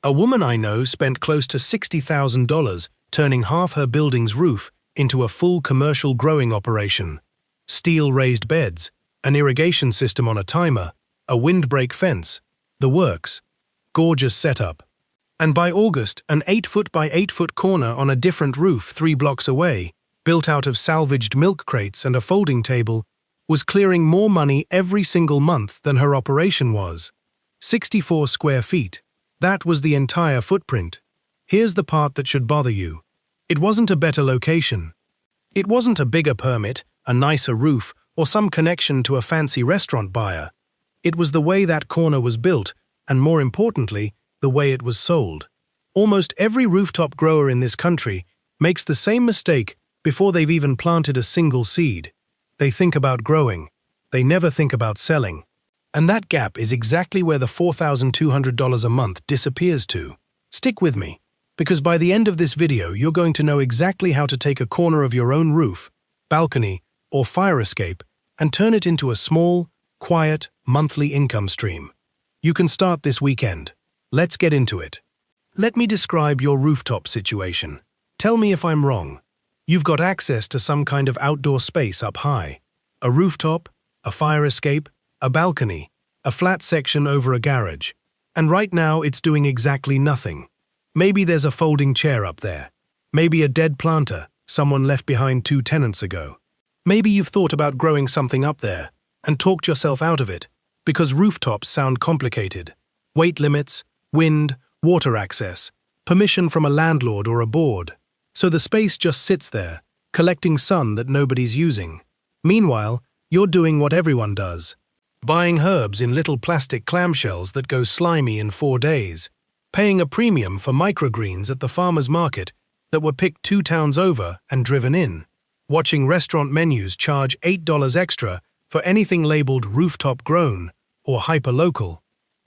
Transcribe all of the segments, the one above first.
A woman I know spent close to $60,000 turning half her building's roof into a full commercial growing operation. Steel raised beds, an irrigation system on a timer, a windbreak fence, the works. Gorgeous setup. And by August, an 8-foot by 8-foot corner on a different roof 3 blocks away, built out of salvaged milk crates and a folding table, was clearing more money every single month than her operation was. 64 square feet. That was the entire footprint. Here's the part that should bother you. It wasn't a better location. It wasn't a bigger permit, a nicer roof, or some connection to a fancy restaurant buyer. It was the way that corner was built, and more importantly, the way it was sold. Almost every rooftop grower in this country makes the same mistake before they've even planted a single seed. They think about growing. They never think about selling. And that gap is exactly where the $4,200 a month disappears to. Stick with me, because by the end of this video, you're going to know exactly how to take a corner of your own roof, balcony, or fire escape and turn it into a small, quiet, monthly income stream. You can start this weekend. Let's get into it. Let me describe your rooftop situation. Tell me if I'm wrong. You've got access to some kind of outdoor space up high. A rooftop, a fire escape, a balcony, a flat section over a garage. And right now it's doing exactly nothing. Maybe there's a folding chair up there. Maybe a dead planter, someone left behind 2 tenants ago. Maybe you've thought about growing something up there and talked yourself out of it because rooftops sound complicated. Weight limits, wind, water access, permission from a landlord or a board. So the space just sits there, collecting sun that nobody's using. Meanwhile, you're doing what everyone does. Buying herbs in little plastic clamshells that go slimy in 4 days. Paying a premium for microgreens at the farmer's market that were picked 2 towns over and driven in. Watching restaurant menus charge $8 extra for anything labeled rooftop grown or hyperlocal.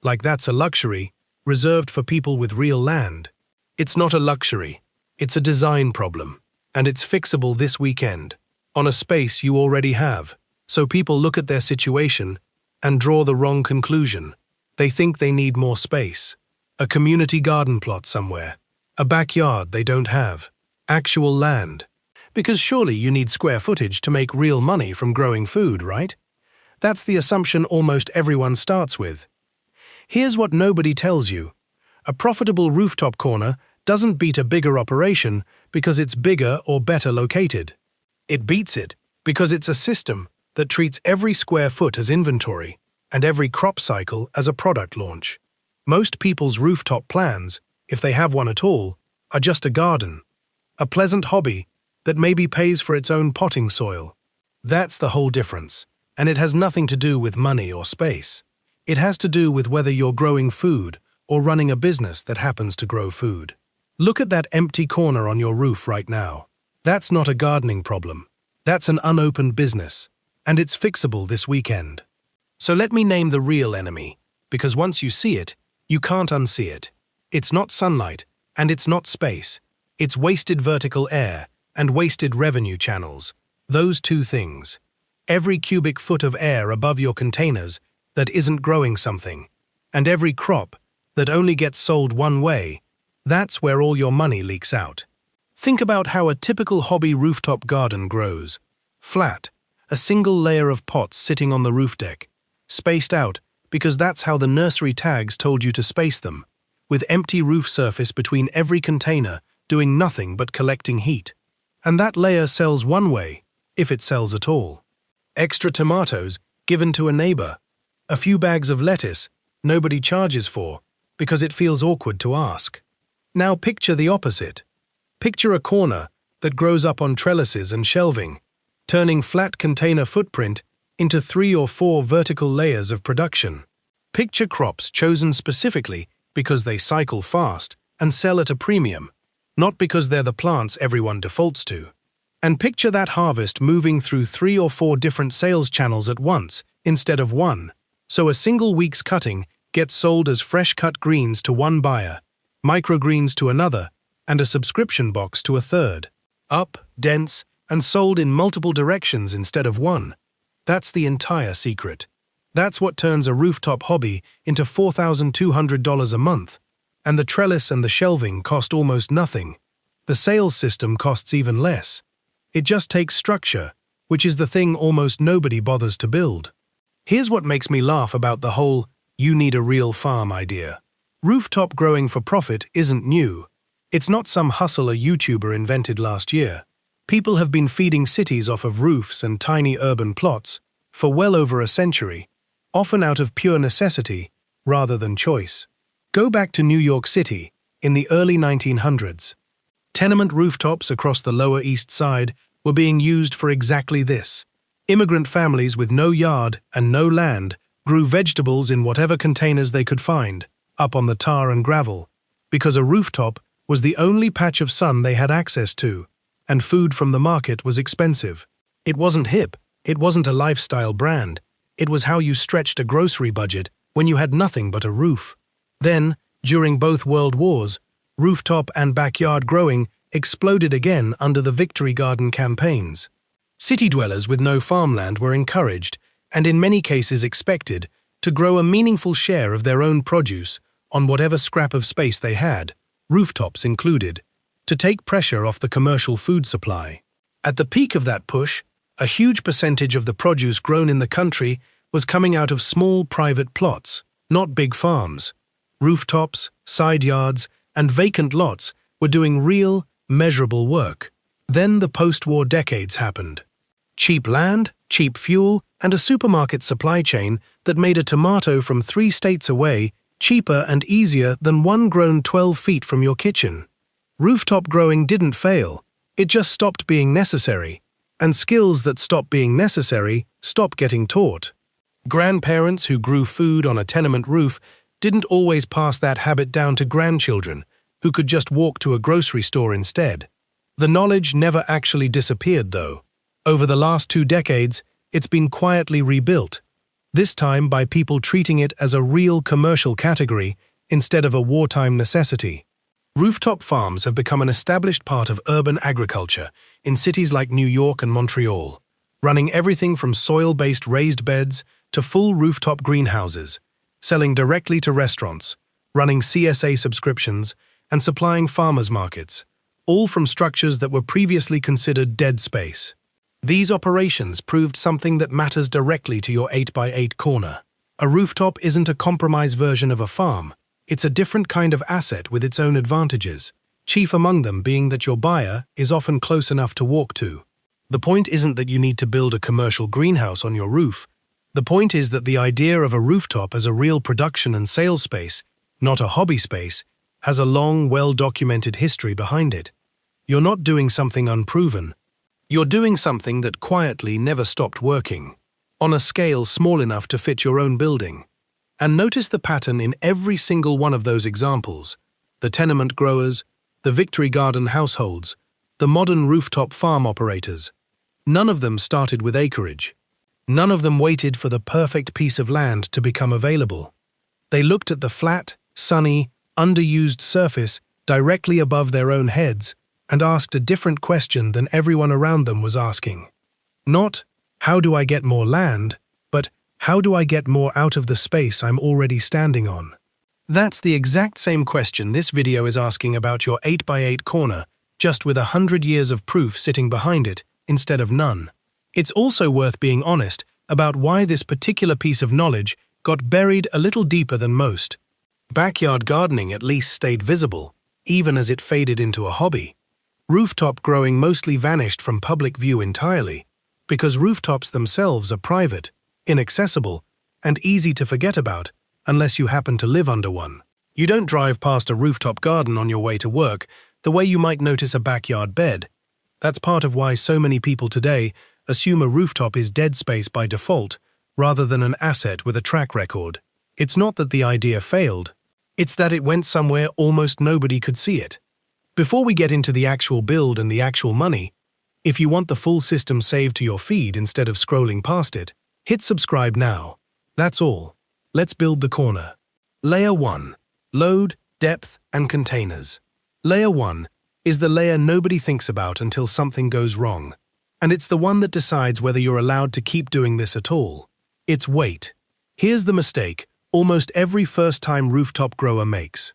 Like that's a luxury reserved for people with real land. It's not a luxury. It's a design problem, and it's fixable this weekend, on a space you already have. So people look at their situation and draw the wrong conclusion. They think they need more space. A community garden plot somewhere. A backyard they don't have. Actual land. Because surely you need square footage to make real money from growing food, right? That's the assumption almost everyone starts with. Here's what nobody tells you. A profitable rooftop corner doesn't beat a bigger operation because it's bigger or better located. It beats it because it's a system that treats every square foot as inventory and every crop cycle as a product launch. Most people's rooftop plans, if they have one at all, are just a garden, a pleasant hobby that maybe pays for its own potting soil. That's the whole difference, and it has nothing to do with money or space. It has to do with whether you're growing food or running a business that happens to grow food. Look at that empty corner on your roof right now. That's not a gardening problem. That's an unopened business, and it's fixable this weekend. So let me name the real enemy, because once you see it, you can't unsee it. It's not sunlight, and it's not space. It's wasted vertical air and wasted revenue channels. Those 2 things. Every cubic foot of air above your containers that isn't growing something, and every crop that only gets sold one way. That's where all your money leaks out. Think about how a typical hobby rooftop garden grows. Flat, a single layer of pots sitting on the roof deck. Spaced out, because that's how the nursery tags told you to space them. With empty roof surface between every container, doing nothing but collecting heat. And that layer sells one way, if it sells at all. Extra tomatoes given to a neighbor. A few bags of lettuce nobody charges for, because it feels awkward to ask. Now picture the opposite. Picture a corner that grows up on trellises and shelving, turning flat container footprint into 3 or 4 vertical layers of production. Picture crops chosen specifically because they cycle fast and sell at a premium, not because they're the plants everyone defaults to. And picture that harvest moving through 3 or 4 different sales channels at once instead of one. So a single week's cutting gets sold as fresh-cut greens to one buyer, microgreens to another, and a subscription box to a third. Up, dense, and sold in multiple directions instead of one. That's the entire secret. That's what turns a rooftop hobby into $4,200 a month. And the trellis and the shelving cost almost nothing. The sales system costs even less. It just takes structure, which is the thing almost nobody bothers to build. Here's what makes me laugh about the whole "you need a real farm" idea. Rooftop growing for profit isn't new. It's not some hustle a YouTuber invented last year. People have been feeding cities off of roofs and tiny urban plots for well over a century, often out of pure necessity rather than choice. Go back to New York City in the early 1900s. Tenement rooftops across the Lower East Side were being used for exactly this. Immigrant families with no yard and no land grew vegetables in whatever containers they could find, up on the tar and gravel, because a rooftop was the only patch of sun they had access to, and food from the market was expensive. It wasn't hip, it wasn't a lifestyle brand, it was how you stretched a grocery budget when you had nothing but a roof. Then, during both World Wars, rooftop and backyard growing exploded again under the Victory Garden campaigns. City dwellers with no farmland were encouraged, and in many cases expected, to grow a meaningful share of their own produce on whatever scrap of space they had, rooftops included, to take pressure off the commercial food supply. At the peak of that push, a huge percentage of the produce grown in the country was coming out of small private plots, not big farms. Rooftops, side yards, and vacant lots were doing real, measurable work. Then the post-war decades happened. Cheap land, cheap fuel, and a supermarket supply chain that made a tomato from 3 states away cheaper and easier than one grown 12 feet from your kitchen. Rooftop growing didn't fail, it just stopped being necessary, and skills that stop being necessary stop getting taught. Grandparents who grew food on a tenement roof didn't always pass that habit down to grandchildren, who could just walk to a grocery store instead. The knowledge never actually disappeared, though. Over the last 2 decades, it's been quietly rebuilt, this time by people treating it as a real commercial category instead of a wartime necessity. Rooftop farms have become an established part of urban agriculture in cities like New York and Montreal, running everything from soil-based raised beds to full rooftop greenhouses, selling directly to restaurants, running CSA subscriptions, and supplying farmers markets, all from structures that were previously considered dead space. These operations proved something that matters directly to your 8x8 corner. A rooftop isn't a compromise version of a farm. It's a different kind of asset with its own advantages, chief among them being that your buyer is often close enough to walk to. The point isn't that you need to build a commercial greenhouse on your roof. The point is that the idea of a rooftop as a real production and sales space, not a hobby space, has a long, well-documented history behind it. You're not doing something unproven. You're doing something that quietly never stopped working, on a scale small enough to fit your own building. And notice the pattern in every single one of those examples: the tenement growers, the Victory Garden households, the modern rooftop farm operators. None of them started with acreage. None of them waited for the perfect piece of land to become available. They looked at the flat, sunny, underused surface directly above their own heads and asked a different question than everyone around them was asking. Not, how do I get more land, but how do I get more out of the space I'm already standing on? That's the exact same question this video is asking about your 8x8 corner, just with 100 years of proof sitting behind it instead of none. It's also worth being honest about why this particular piece of knowledge got buried a little deeper than most. Backyard gardening at least stayed visible, even as it faded into a hobby. Rooftop growing mostly vanished from public view entirely, because rooftops themselves are private, inaccessible, and easy to forget about unless you happen to live under one. You don't drive past a rooftop garden on your way to work the way you might notice a backyard bed. That's part of why so many people today assume a rooftop is dead space by default, rather than an asset with a track record. It's not that the idea failed, it's that it went somewhere almost nobody could see it. Before we get into the actual build and the actual money, if you want the full system saved to your feed instead of scrolling past it, hit subscribe now. That's all. Let's build the corner. Layer 1. Load, depth, and containers. Layer 1 is the layer nobody thinks about until something goes wrong, and it's the one that decides whether you're allowed to keep doing this at all. It's weight. Here's the mistake almost every first-time rooftop grower makes.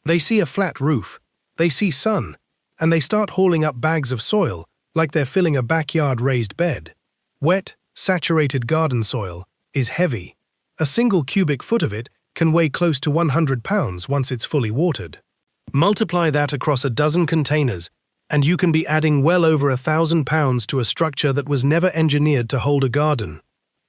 They see a flat roof, they see sun, and they start hauling up bags of soil like they're filling a backyard raised bed. Wet, saturated garden soil is heavy. A single cubic foot of it can weigh close to 100 pounds once it's fully watered. Multiply that across a dozen containers, and you can be adding well over 1,000 pounds to a structure that was never engineered to hold a garden.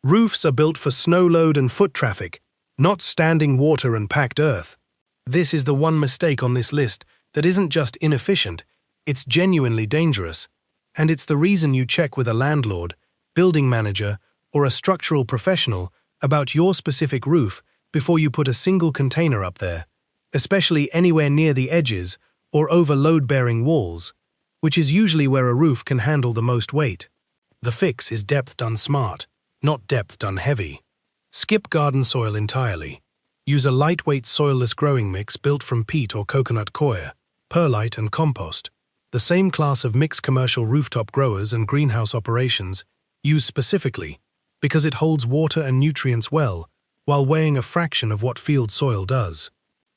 Roofs are built for snow load and foot traffic, not standing water and packed earth. This is the one mistake on this list that isn't just inefficient, it's genuinely dangerous. And it's the reason you check with a landlord, building manager, or a structural professional about your specific roof before you put a single container up there, especially anywhere near the edges or over load-bearing walls, which is usually where a roof can handle the most weight. The fix is depth done smart, not depth done heavy. Skip garden soil entirely. Use a lightweight soilless growing mix built from peat or coconut coir, perlite and compost. The same class of mixed commercial rooftop growers and greenhouse operations use specifically because it holds water and nutrients well while weighing a fraction of what field soil does.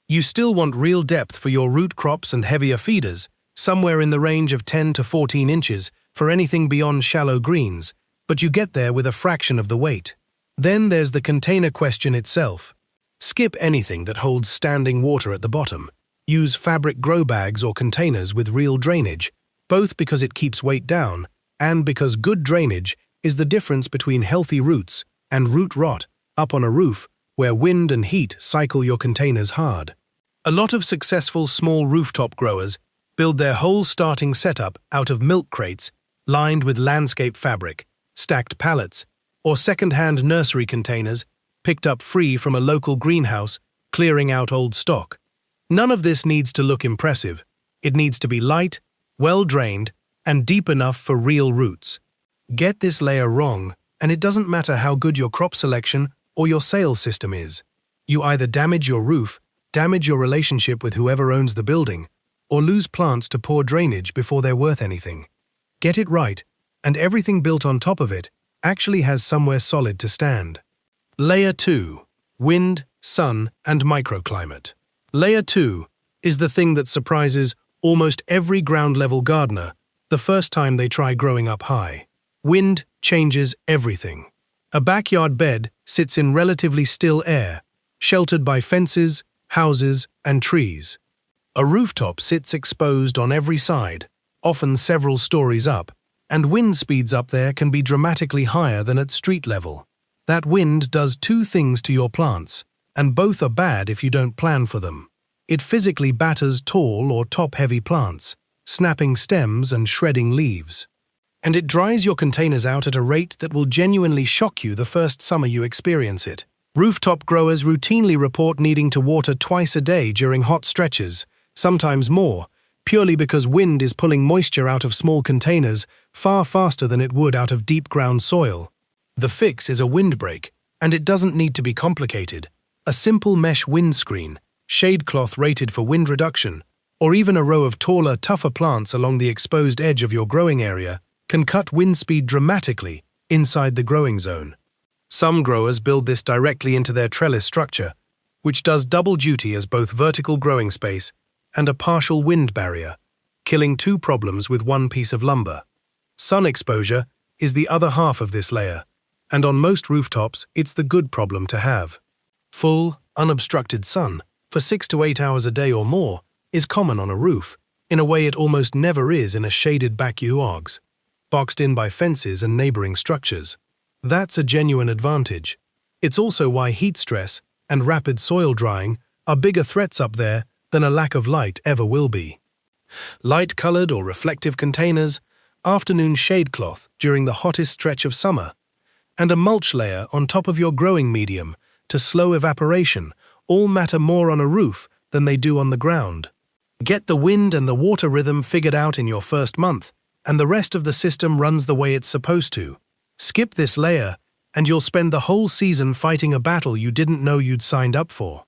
You still want real depth for your root crops and heavier feeders, somewhere in the range of 10 to 14 inches for anything beyond shallow greens, but you get there with a fraction of the weight. Then there's the container question itself. Skip anything that holds standing water at the bottom. Use fabric grow bags or containers with real drainage, both because it keeps weight down and because good drainage is the difference between healthy roots and root rot up on a roof where wind and heat cycle your containers hard. A lot of successful small rooftop growers build their whole starting setup out of milk crates lined with landscape fabric, stacked pallets, or second-hand nursery containers picked up free from a local greenhouse clearing out old stock. None of this needs to look impressive. It needs to be light, well-drained, and deep enough for real roots. Get this layer wrong, and it doesn't matter how good your crop selection or your sales system is. You either damage your roof, damage your relationship with whoever owns the building, or lose plants to poor drainage before they're worth anything. Get it right, and everything built on top of it actually has somewhere solid to stand. Layer 2. Wind, sun, and microclimate. Layer 2 is the thing that surprises almost every ground-level gardener the first time they try growing up high. Wind changes everything. A backyard bed sits in relatively still air, sheltered by fences, houses, and trees. A rooftop sits exposed on every side, often several stories up, and wind speeds up there can be dramatically higher than at street level. That wind does two things to your plants, and both are bad if you don't plan for them. It physically batters tall or top-heavy plants, snapping stems and shredding leaves. And it dries your containers out at a rate that will genuinely shock you the first summer you experience it. Rooftop growers routinely report needing to water twice a day during hot stretches, sometimes more, purely because wind is pulling moisture out of small containers far faster than it would out of deep-ground soil. The fix is a windbreak, and it doesn't need to be complicated. A simple mesh windscreen, shade cloth rated for wind reduction, or even a row of taller, tougher plants along the exposed edge of your growing area can cut wind speed dramatically inside the growing zone. Some growers build this directly into their trellis structure, which does double duty as both vertical growing space and a partial wind barrier, killing two problems with one piece of lumber. Sun exposure is the other half of this layer, and on most rooftops, it's the good problem to have. Full, unobstructed sun, for 6 to 8 hours a day or more, is common on a roof, in a way it almost never is in a shaded backyard, boxed in by fences and neighboring structures. That's a genuine advantage. It's also why heat stress and rapid soil drying are bigger threats up there than a lack of light ever will be. Light-colored or reflective containers, afternoon shade cloth during the hottest stretch of summer, and a mulch layer on top of your growing medium to slow evaporation all matter more on a roof than they do on the ground. Get the wind and the water rhythm figured out in your first month, and the rest of the system runs the way it's supposed to. Skip this layer, and you'll spend the whole season fighting a battle you didn't know you'd signed up for.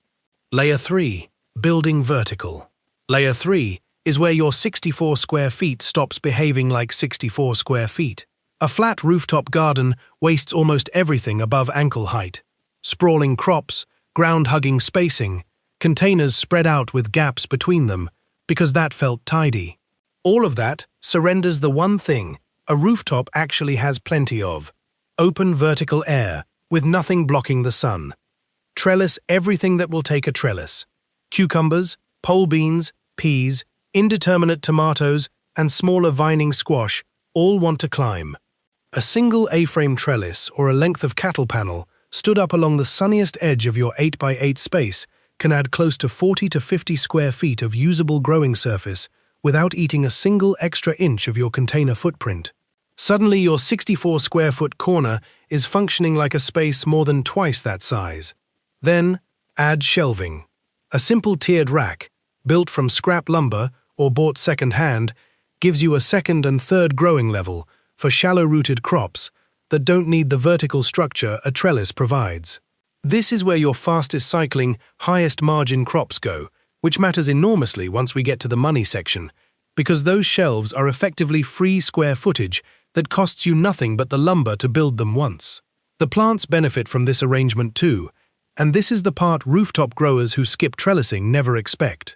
Layer 3. Building vertical. Layer 3 is where your 64 square feet stops behaving like 64 square feet. A flat rooftop garden wastes almost everything above ankle height. Sprawling crops, ground-hugging spacing, containers spread out with gaps between them, because that felt tidy. All of that surrenders the one thing a rooftop actually has plenty of: open vertical air, with nothing blocking the sun. Trellis everything that will take a trellis. Cucumbers, pole beans, peas, indeterminate tomatoes, and smaller vining squash all want to climb. A single A-frame trellis or a length of cattle panel stood up along the sunniest edge of your 8x8 space can add close to 40 to 50 square feet of usable growing surface without eating a single extra inch of your container footprint. Suddenly your 64 square foot corner is functioning like a space more than twice that size. Then, add shelving. A simple tiered rack, built from scrap lumber or bought second-hand, gives you a second and third growing level for shallow-rooted crops that don't need the vertical structure a trellis provides. This is where your fastest cycling, highest margin crops go, which matters enormously once we get to the money section, because those shelves are effectively free square footage that costs you nothing but the lumber to build them once. The plants benefit from this arrangement too, and this is the part rooftop growers who skip trellising never expect.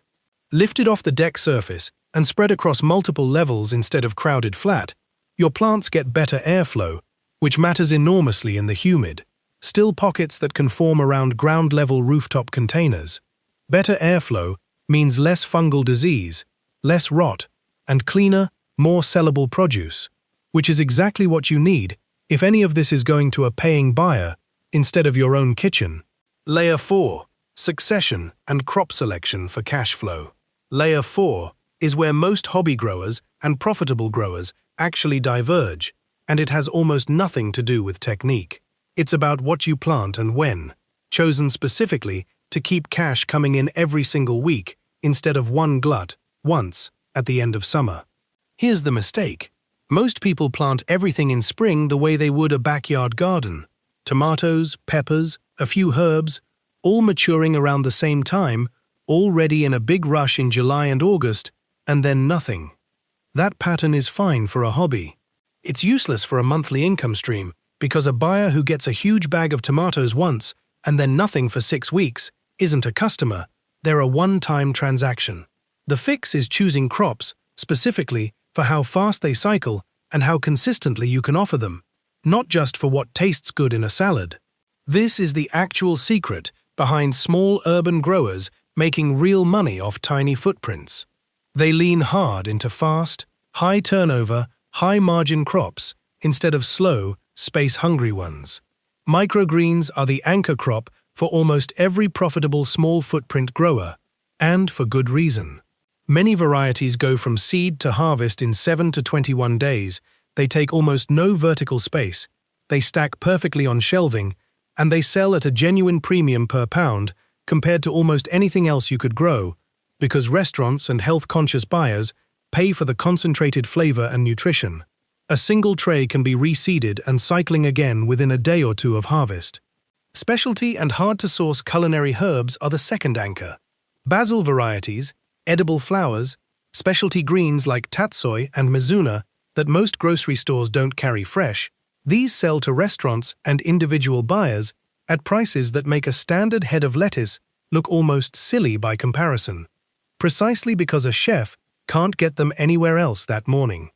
Lifted off the deck surface and spread across multiple levels instead of crowded flat, your plants get better airflow, which matters enormously in the humid, still pockets that can form around ground-level rooftop containers. Better airflow means less fungal disease, less rot, and cleaner, more sellable produce, which is exactly what you need if any of this is going to a paying buyer instead of your own kitchen. Layer 4. Succession and crop selection for cash flow. Layer 4 is where most hobby growers and profitable growers actually diverge, and it has almost nothing to do with technique. It's about what you plant and when, chosen specifically to keep cash coming in every single week instead of one glut, once, at the end of summer. Here's the mistake. Most people plant everything in spring the way they would a backyard garden. Tomatoes, peppers, a few herbs, all maturing around the same time, all ready in a big rush in July and August, and then nothing. That pattern is fine for a hobby. It's useless for a monthly income stream, because a buyer who gets a huge bag of tomatoes once and then nothing for 6 weeks isn't a customer, they're a one-time transaction. The fix is choosing crops, specifically for how fast they cycle and how consistently you can offer them, not just for what tastes good in a salad. This is the actual secret behind small urban growers making real money off tiny footprints. They lean hard into fast, high-turnover, high-margin crops instead of slow, space-hungry ones. Microgreens are the anchor crop for almost every profitable small-footprint grower, and for good reason. Many varieties go from seed to harvest in 7 to 21 days. They take almost no vertical space, they stack perfectly on shelving, and they sell at a genuine premium per pound compared to almost anything else you could grow, because restaurants and health-conscious buyers pay for the concentrated flavor and nutrition. A single tray can be reseeded and cycling again within a day or two of harvest. Specialty and hard-to-source culinary herbs are the second anchor. Basil varieties, edible flowers, specialty greens like tatsoi and mizuna that most grocery stores don't carry fresh, these sell to restaurants and individual buyers at prices that make a standard head of lettuce look almost silly by comparison, precisely because a chef can't get them anywhere else that morning.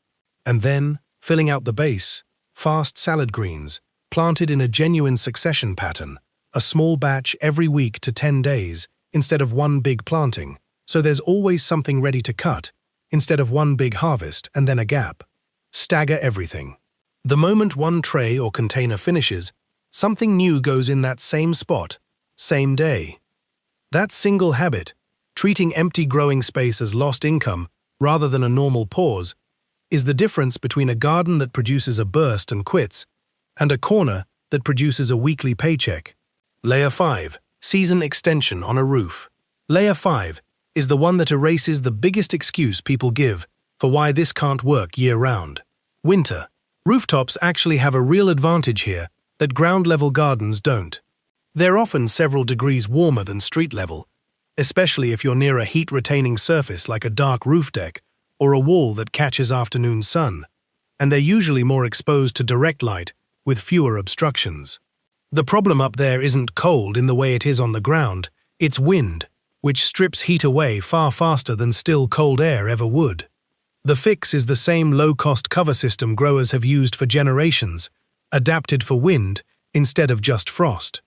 And then, filling out the base, fast salad greens, planted in a genuine succession pattern, a small batch every week to 10 days instead of one big planting, so there's always something ready to cut instead of one big harvest and then a gap. Stagger everything. The moment one tray or container finishes, something new goes in that same spot, same day. That single habit, treating empty growing space as lost income rather than a normal pause, is the difference between a garden that produces a burst and quits and a corner that produces a weekly paycheck. Layer 5. Season extension on a roof. Layer 5 is the one that erases the biggest excuse people give for why this can't work year-round. Winter. Rooftops actually have a real advantage here that ground-level gardens don't. They're often several degrees warmer than street level, especially if you're near a heat-retaining surface like a dark roof deck or a wall that catches afternoon sun, and they're usually more exposed to direct light with fewer obstructions. The problem up there isn't cold in the way it is on the ground, it's wind. which strips heat away far faster than still cold air ever would. The fix is the same low-cost cover system growers have used for generations, adapted for wind instead of just frost.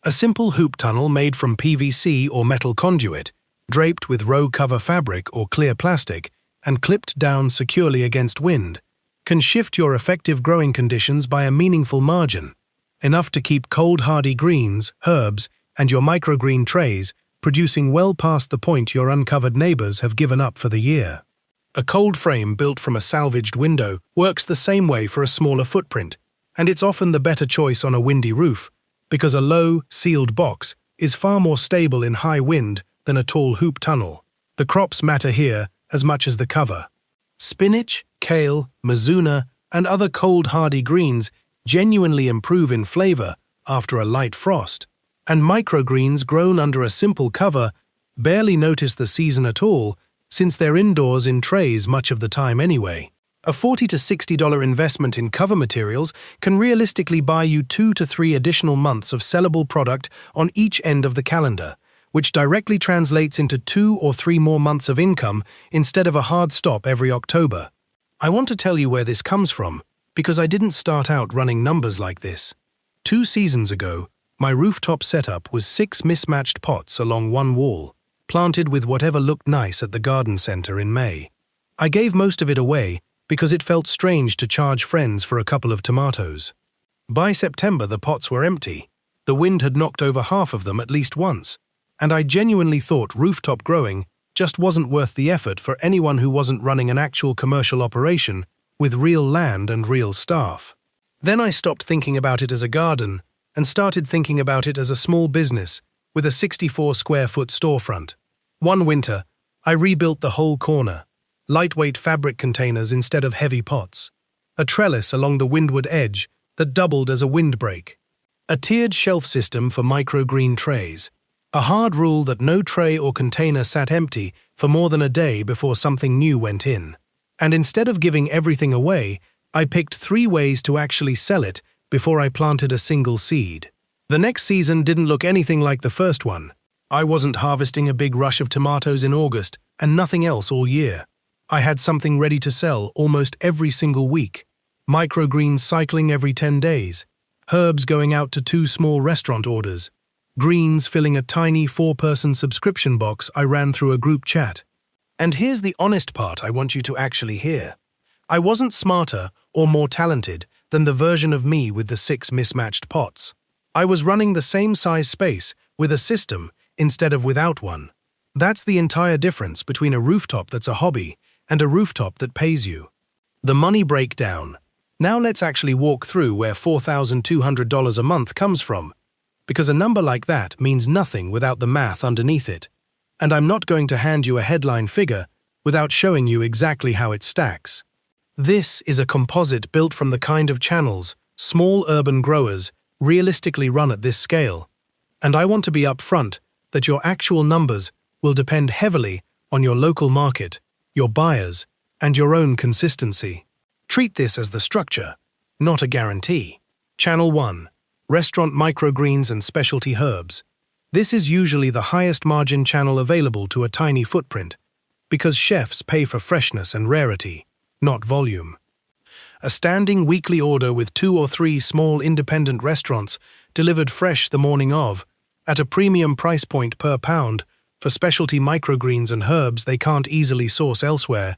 A simple hoop tunnel made from PVC or metal conduit, draped with row cover fabric or clear plastic, and clipped down securely against wind, can shift your effective growing conditions by a meaningful margin, enough to keep cold hardy greens, herbs, and your microgreen trays producing well past the point your uncovered neighbors have given up for the year. A cold frame built from a salvaged window works the same way for a smaller footprint, and it's often the better choice on a windy roof, because a low, sealed box is far more stable in high wind than a tall hoop tunnel. The crops matter here as much as the cover. Spinach, kale, mizuna, and other cold hardy greens genuinely improve in flavor after a light frost, and microgreens grown under a simple cover barely notice the season at all, since they're indoors in trays much of the time anyway. A $40 to $60 investment in cover materials can realistically buy you 2 to 3 additional months of sellable product on each end of the calendar, which directly translates into 2 or 3 more months of income instead of a hard stop every October. I want to tell you where this comes from, because I didn't start out running numbers like this. 2 seasons ago, my rooftop setup was 6 mismatched pots along one wall, planted with whatever looked nice at the garden center in May. I gave most of it away because it felt strange to charge friends for a couple of tomatoes. By September, the pots were empty. The wind had knocked over half of them at least once, and I genuinely thought rooftop growing just wasn't worth the effort for anyone who wasn't running an actual commercial operation with real land and real staff. Then I stopped thinking about it as a garden and started thinking about it as a small business with a 64 square foot storefront. One winter, I rebuilt the whole corner. Lightweight fabric containers instead of heavy pots. A trellis along the windward edge that doubled as a windbreak. A tiered shelf system for microgreen trays. A hard rule that no tray or container sat empty for more than a day before something new went in. And instead of giving everything away, I picked 3 ways to actually sell it before I planted a single seed. The next season didn't look anything like the first one. I wasn't harvesting a big rush of tomatoes in August and nothing else all year. I had something ready to sell almost every single week. Microgreens cycling every 10 days. Herbs going out to 2 small restaurant orders. Greens filling a tiny 4-person subscription box I ran through a group chat. And here's the honest part I want you to actually hear. I wasn't smarter or more talented than the version of me with the 6 mismatched pots. I was running the same size space with a system instead of without one. That's the entire difference between a rooftop that's a hobby and a rooftop that pays you. The money breakdown. Now let's actually walk through where $4,200 a month comes from, because a number like that means nothing without the math underneath it. And I'm not going to hand you a headline figure without showing you exactly how it stacks. This is a composite built from the kind of channels small urban growers realistically run at this scale. And I want to be upfront that your actual numbers will depend heavily on your local market, your buyers, and your own consistency. Treat this as the structure, not a guarantee. Channel 1. Restaurant microgreens and specialty herbs. This is usually the highest margin channel available to a tiny footprint, because chefs pay for freshness and rarity, not volume. A standing weekly order with 2 or 3 small independent restaurants delivered fresh the morning of, at a premium price point per pound for specialty microgreens and herbs they can't easily source elsewhere,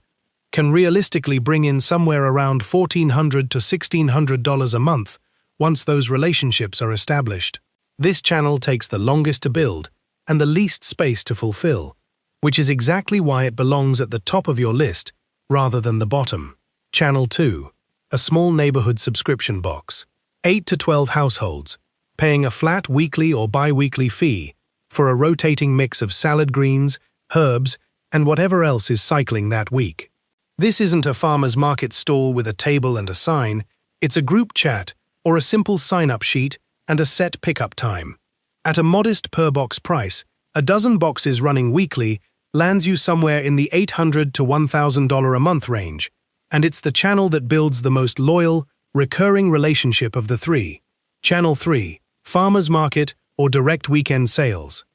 can realistically bring in somewhere around $1,400 to $1,600 a month once those relationships are established. This channel takes the longest to build and the least space to fulfill, which is exactly why it belongs at the top of your list rather than the bottom. Channel 2. A small neighborhood subscription box. 8 to 12 households, paying a flat weekly or bi-weekly fee for a rotating mix of salad greens, herbs, and whatever else is cycling that week. This isn't a farmer's market stall with a table and a sign, it's a group chat or a simple sign-up sheet and a set pickup time. At a modest per-box price, a dozen boxes running weekly lands you somewhere in the $800 to $1,000 a month range, and it's the channel that builds the most loyal, recurring relationship of the 3. Channel 3. Farmer's market or direct weekend sales.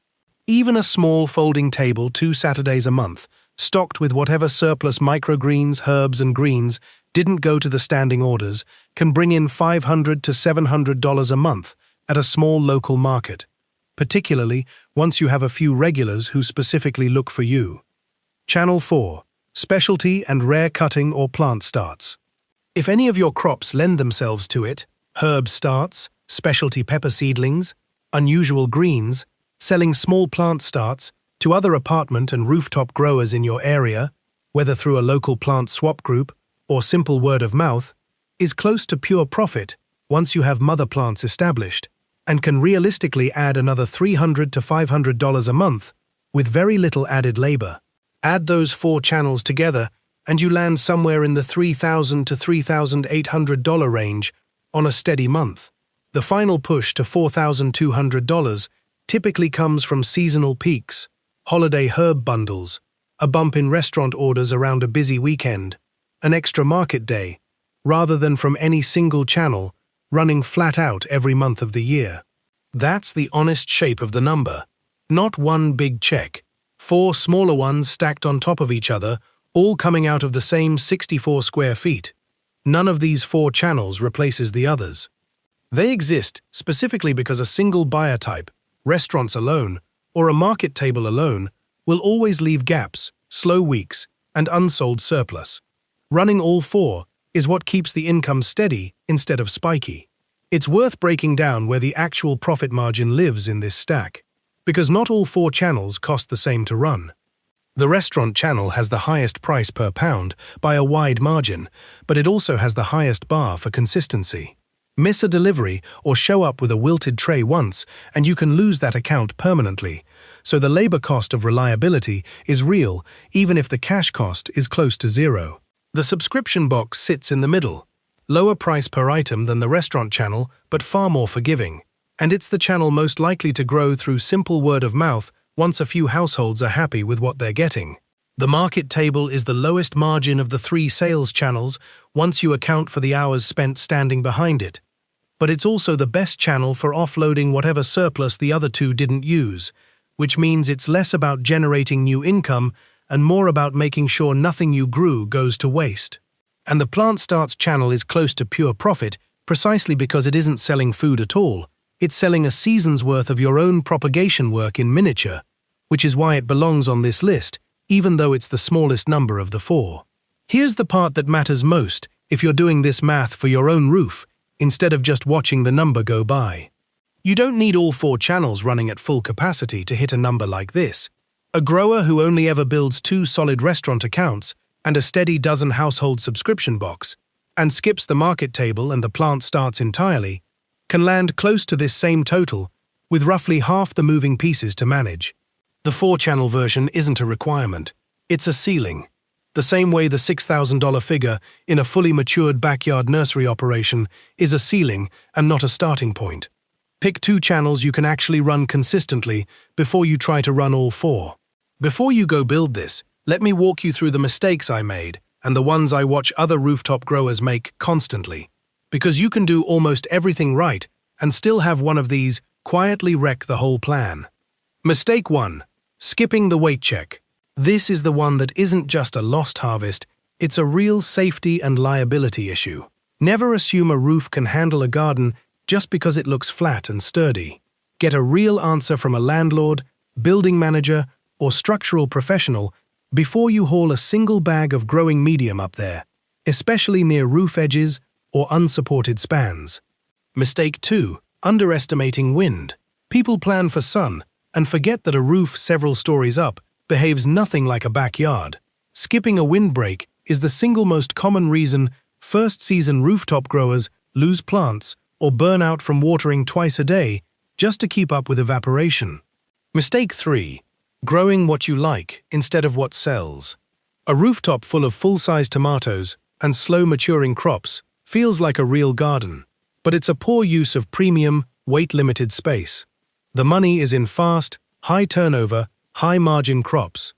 Even a small folding table 2 Saturdays a month, stocked with whatever surplus microgreens, herbs, and greens didn't go to the standing orders, can bring in $500 to $700 a month at a small local market, particularly once you have a few regulars who specifically look for you. Channel 4. Specialty and rare cutting or plant starts. If any of your crops lend themselves to it, herb starts, specialty pepper seedlings, unusual greens, selling small plant starts to other apartment and rooftop growers in your area, whether through a local plant swap group or simple word of mouth, is close to pure profit once you have mother plants established, and can realistically add another $300 to $500 a month with very little added labor. Add those 4 channels together and you land somewhere in the $3,000 to $3,800 range on a steady month. The final push to $4,200 typically comes from seasonal peaks, holiday herb bundles, a bump in restaurant orders around a busy weekend, an extra market day, rather than from any single channel running flat out every month of the year. That's the honest shape of the number. Not one big check, 4 smaller ones stacked on top of each other, all coming out of the same 64 square feet. None of these 4 channels replaces the others. They exist specifically because a single buyer type, restaurants alone, or a market table alone, will always leave gaps, slow weeks, and unsold surplus. Running all 4 is what keeps the income steady instead of spiky. It's worth breaking down where the actual profit margin lives in this stack, because not all 4 channels cost the same to run. The restaurant channel has the highest price per pound by a wide margin, but it also has the highest bar for consistency. Miss a delivery or show up with a wilted tray once, and you can lose that account permanently. So the labor cost of reliability is real, even if the cash cost is close to zero. The subscription box sits in the middle. Lower price per item than the restaurant channel, but far more forgiving. And it's the channel most likely to grow through simple word of mouth once a few households are happy with what they're getting. The market table is the lowest margin of the 3 sales channels once you account for the hours spent standing behind it. But it's also the best channel for offloading whatever surplus the other 2 didn't use, which means it's less about generating new income and more about making sure nothing you grew goes to waste. And the plant starts channel is close to pure profit precisely because it isn't selling food at all. It's selling a season's worth of your own propagation work in miniature, which is why it belongs on this list, even though it's the smallest number of the 4. Here's the part that matters most if you're doing this math for your own roof, instead of just watching the number go by. You don't need all 4 channels running at full capacity to hit a number like this. A grower who only ever builds 2 solid restaurant accounts and a steady dozen household subscription box, and skips the market table and the plant starts entirely, can land close to this same total, with roughly half the moving pieces to manage. The 4-channel version isn't a requirement, it's a ceiling. The same way the $6,000 figure in a fully matured backyard nursery operation is a ceiling and not a starting point. Pick 2 channels you can actually run consistently before you try to run all 4. Before you go build this, let me walk you through the mistakes I made and the ones I watch other rooftop growers make constantly. Because you can do almost everything right and still have one of these quietly wreck the whole plan. Mistake 1. Skipping the weight check. This is the one that isn't just a lost harvest, it's a real safety and liability issue. Never assume a roof can handle a garden just because it looks flat and sturdy. Get a real answer from a landlord, building manager, or structural professional before you haul a single bag of growing medium up there, especially near roof edges or unsupported spans. Mistake 2. Underestimating wind. People plan for sun and forget that a roof several stories up behaves nothing like a backyard. Skipping a windbreak is the single most common reason first-season rooftop growers lose plants or burn out from watering twice a day just to keep up with evaporation. Mistake 3. Growing what you like instead of what sells. A rooftop full of full-size tomatoes and slow-maturing crops feels like a real garden, but it's a poor use of premium, weight-limited space. The money is in fast, high-turnover, high-margin crops.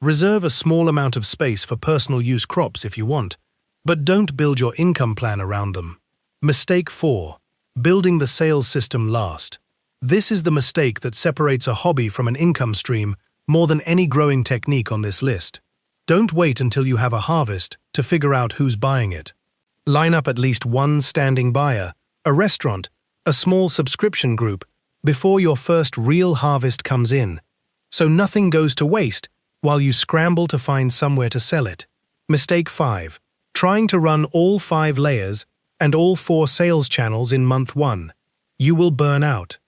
Reserve a small amount of space for personal use crops if you want, but don't build your income plan around them. Mistake 4. Building the sales system last. This is the mistake that separates a hobby from an income stream more than any growing technique on this list. Don't wait until you have a harvest to figure out who's buying it. Line up at least one standing buyer, a restaurant, a small subscription group, before your first real harvest comes in, so nothing goes to waste while you scramble to find somewhere to sell it. Mistake 5. Trying to run all 5 layers and all 4 sales channels in month 1. You will burn out.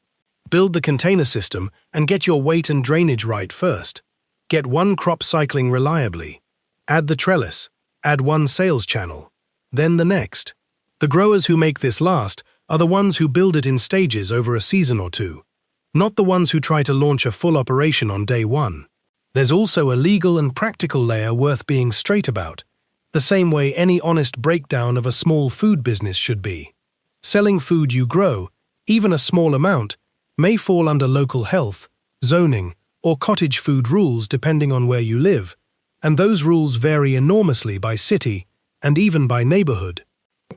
Build the container system and get your weight and drainage right first. Get one crop cycling reliably. Add the trellis. Add one sales channel. Then the next. The growers who make this last are the ones who build it in stages over a season or two, not the ones who try to launch a full operation on day 1. There's also a legal and practical layer worth being straight about, the same way any honest breakdown of a small food business should be. Selling food you grow, even a small amount, may fall under local health, zoning, or cottage food rules depending on where you live, and those rules vary enormously by city and even by neighborhood.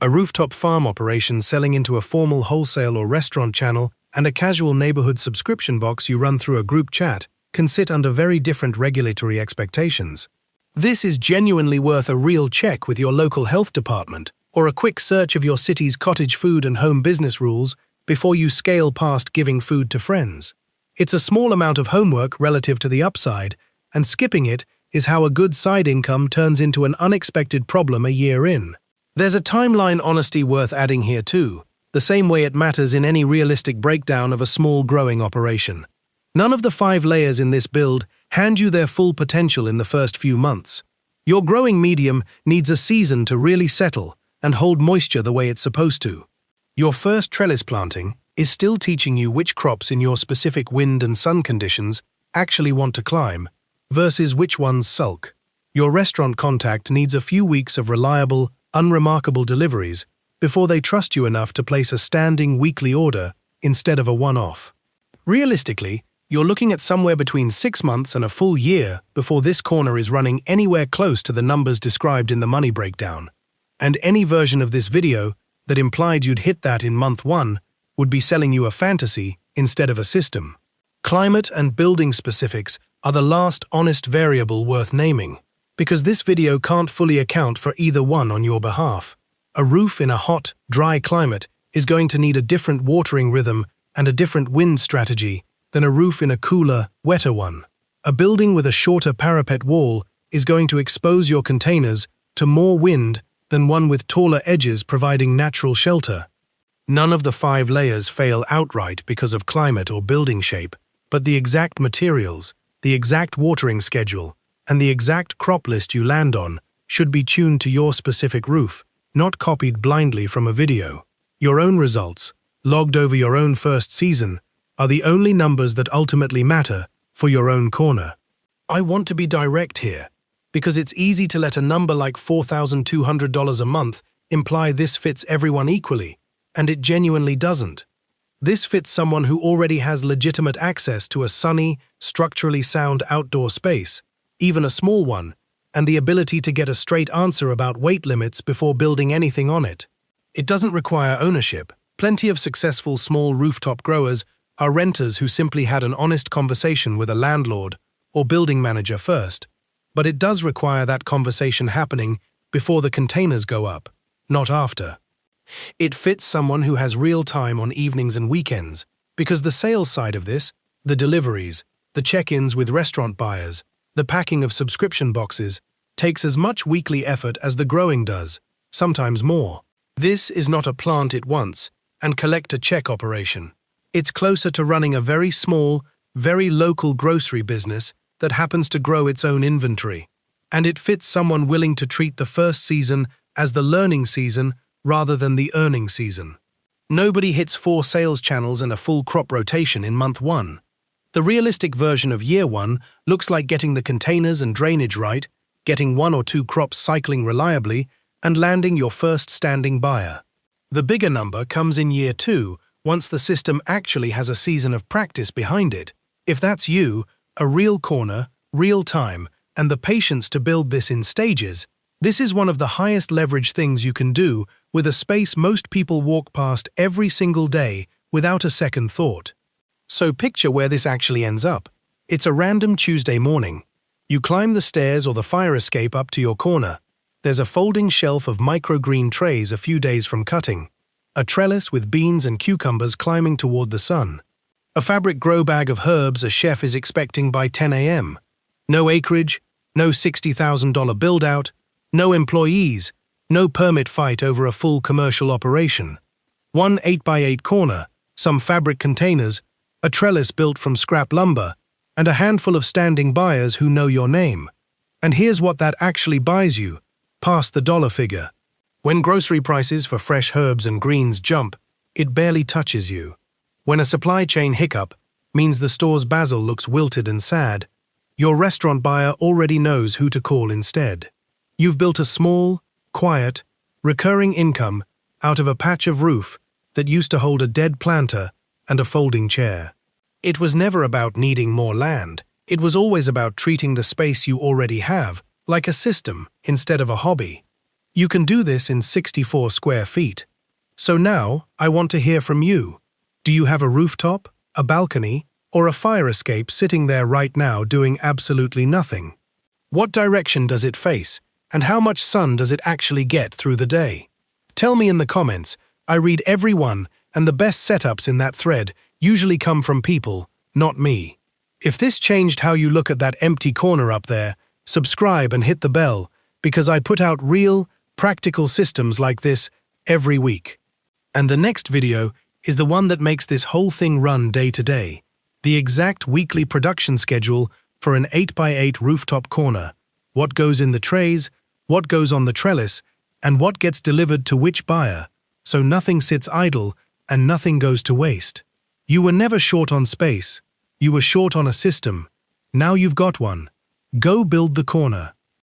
A rooftop farm operation selling into a formal wholesale or restaurant channel and a casual neighborhood subscription box you run through a group chat can sit under very different regulatory expectations. This is genuinely worth a real check with your local health department or a quick search of your city's cottage food and home business rules before you scale past giving food to friends. It's a small amount of homework relative to the upside, and skipping it is how a good side income turns into an unexpected problem a year in. There's a timeline honesty worth adding here too, the same way it matters in any realistic breakdown of a small growing operation. None of the 5 layers in this build hand you their full potential in the first few months. Your growing medium needs a season to really settle and hold moisture the way it's supposed to. Your first trellis planting is still teaching you which crops in your specific wind and sun conditions actually want to climb, versus which ones sulk. Your restaurant contact needs a few weeks of reliable, unremarkable deliveries before they trust you enough to place a standing weekly order instead of a one-off. Realistically, you're looking at somewhere between 6 months and a full year before this corner is running anywhere close to the numbers described in the money breakdown. And any version of this video that implied you'd hit that in month 1 would be selling you a fantasy instead of a system. Climate and building specifics are the last honest variable worth naming, because this video can't fully account for either one on your behalf. A roof in a hot, dry climate is going to need a different watering rhythm and a different wind strategy than a roof in a cooler, wetter one. A building with a shorter parapet wall is going to expose your containers to more wind than one with taller edges providing natural shelter. None of the 5 layers fail outright because of climate or building shape, but the exact materials, the exact watering schedule, and the exact crop list you land on should be tuned to your specific roof, not copied blindly from a video. Your own results, logged over your own first season, are the only numbers that ultimately matter for your own corner. I want to be direct here, because it's easy to let a number like $4,200 a month imply this fits everyone equally, and it genuinely doesn't. This fits someone who already has legitimate access to a sunny, structurally sound outdoor space, even a small one, and the ability to get a straight answer about weight limits before building anything on it. It doesn't require ownership. Plenty of successful small rooftop growers are renters who simply had an honest conversation with a landlord or building manager first. But it does require that conversation happening before the containers go up, not after. It fits someone who has real time on evenings and weekends, because the sales side of this, the deliveries, the check-ins with restaurant buyers, the packing of subscription boxes, takes as much weekly effort as the growing does, sometimes more. This is not a plant it once and collect a check operation. It's closer to running a very small, very local grocery business that happens to grow its own inventory. And it fits someone willing to treat the first season as the learning season rather than the earning season. Nobody hits 4 sales channels and a full crop rotation in month 1. The realistic version of year 1 looks like getting the containers and drainage right, getting 1 or 2 crops cycling reliably, and landing your first standing buyer. The bigger number comes in year 2, once the system actually has a season of practice behind it. If that's you, a real corner, real time, and the patience to build this in stages, this is one of the highest leverage things you can do with a space most people walk past every single day without a second thought. So picture where this actually ends up. It's a random Tuesday morning. You climb the stairs or the fire escape up to your corner. There's a folding shelf of microgreen trays a few days from cutting. A trellis with beans and cucumbers climbing toward the sun. A fabric grow bag of herbs a chef is expecting by 10 a.m. No acreage, no $60,000 build-out, no employees, no permit fight over a full commercial operation. One 8x8 corner, some fabric containers, a trellis built from scrap lumber, and a handful of standing buyers who know your name. And here's what that actually buys you, past the dollar figure. When grocery prices for fresh herbs and greens jump, it barely touches you. When a supply chain hiccup means the store's basil looks wilted and sad, your restaurant buyer already knows who to call instead. You've built a small, quiet, recurring income out of a patch of roof that used to hold a dead planter and a folding chair. It was never about needing more land. It was always about treating the space you already have like a system instead of a hobby. You can do this in 64 square feet. So now, I want to hear from you. Do you have a rooftop, a balcony, or a fire escape sitting there right now doing absolutely nothing? What direction does it face, and how much sun does it actually get through the day? Tell me in the comments. I read every one, and the best setups in that thread usually come from people, not me. If this changed how you look at that empty corner up there, subscribe and hit the bell, because I put out real, practical systems like this every week. And the next video is the one that makes this whole thing run day to day. The exact weekly production schedule for an 8x8 rooftop corner. What goes in the trays, what goes on the trellis, and what gets delivered to which buyer, so nothing sits idle and nothing goes to waste. You were never short on space. You were short on a system. Now you've got one. Go build the corner.